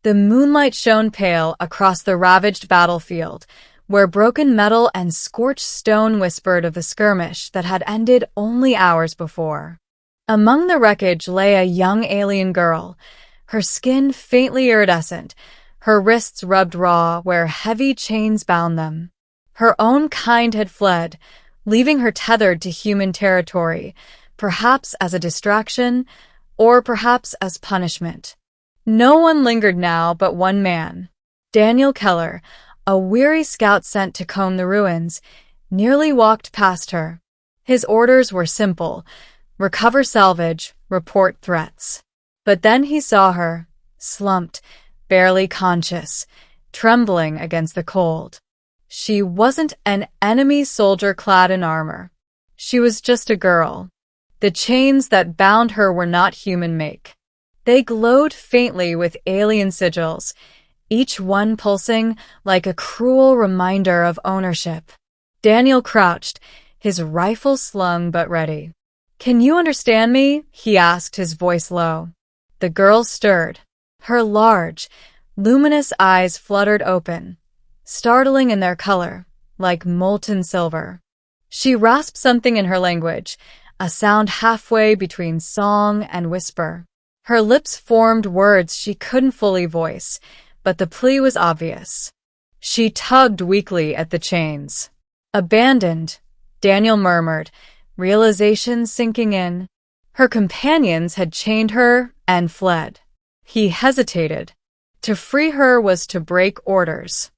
The moonlight shone pale across the ravaged battlefield, where broken metal and scorched stone whispered of the skirmish that had ended only hours before. Among the wreckage lay a young alien girl, her skin faintly iridescent, her wrists rubbed raw where heavy chains bound them. Her own kind had fled, leaving her tethered to human territory, perhaps as a distraction, or perhaps as punishment. No one lingered now but one man. Daniel Keller, a weary scout sent to comb the ruins, nearly walked past her. His orders were simple: recover salvage, report threats. But then he saw her, slumped, barely conscious, trembling against the cold. She wasn't an enemy soldier clad in armor. She was just a girl. The chains that bound her were not human make. They glowed faintly with alien sigils, each one pulsing like a cruel reminder of ownership. Daniel crouched, his rifle slung but ready. "Can you understand me?" he asked, his voice low. The girl stirred. Her large, luminous eyes fluttered open, startling in their color, like molten silver. She rasped something in her language, a sound halfway between song and whisper. Her lips formed words she couldn't fully voice, but the plea was obvious. She tugged weakly at the chains. "Abandoned," Daniel murmured, realization sinking in. Her companions had chained her and fled. He hesitated. To free her was to break orders.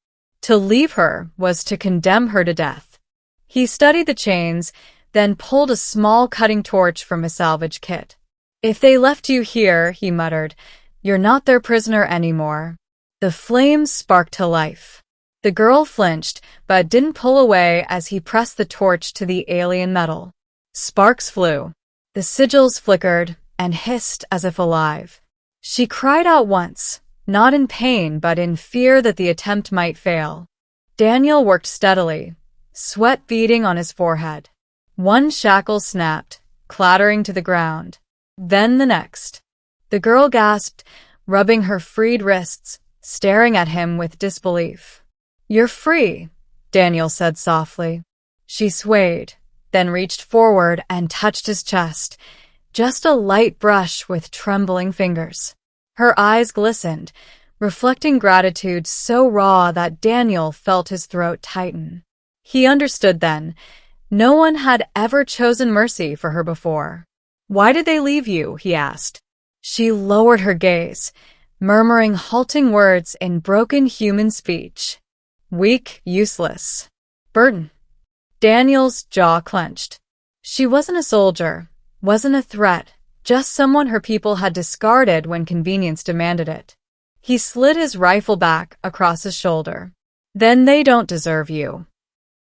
To leave her was to condemn her to death. He studied the chains, then pulled a small cutting torch from his salvage kit. "If they left you here," he muttered, "you're not their prisoner anymore." The flames sparked to life. The girl flinched, but didn't pull away as he pressed the torch to the alien metal. Sparks flew. The sigils flickered and hissed as if alive. She cried out once, not in pain but in fear that the attempt might fail. Daniel worked steadily, sweat beading on his forehead. One shackle snapped, clattering to the ground. Then the next. The girl gasped, rubbing her freed wrists, staring at him with disbelief. "You're free," Daniel said softly. She swayed, then reached forward and touched his chest, just a light brush with trembling fingers. Her eyes glistened, reflecting gratitude so raw that Daniel felt his throat tighten. He understood then. No one had ever chosen mercy for her before. "Why did they leave you?" he asked. She lowered her gaze, murmuring halting words in broken human speech. "Weak, useless. Burden." Daniel's jaw clenched. She wasn't a soldier, wasn't a threat, just someone her people had discarded when convenience demanded it. He slid his rifle back across his shoulder. "Then they don't deserve you."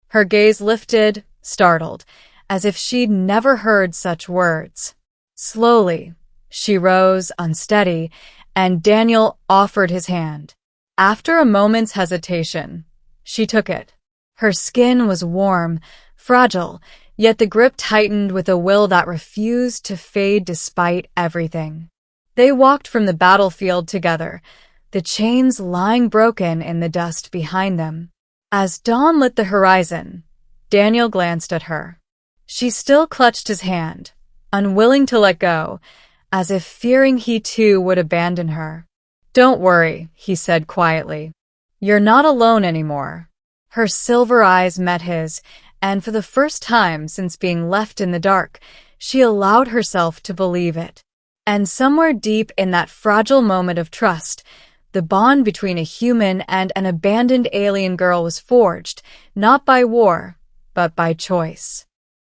Her gaze lifted, startled, as if she'd never heard such words. Slowly, she rose, unsteady, and Daniel offered his hand. After a moment's hesitation, she took it. Her skin was warm, fragile, yet the grip tightened with a will that refused to fade despite everything. They walked from the battlefield together, the chains lying broken in the dust behind them. As dawn lit the horizon, Daniel glanced at her. She still clutched his hand, unwilling to let go, as if fearing he too would abandon her. "Don't worry," he said quietly. "You're not alone anymore." Her silver eyes met his, and for the first time since being left in the dark, she allowed herself to believe it. And somewhere deep in that fragile moment of trust, the bond between a human and an abandoned alien girl was forged, not by war, but by choice.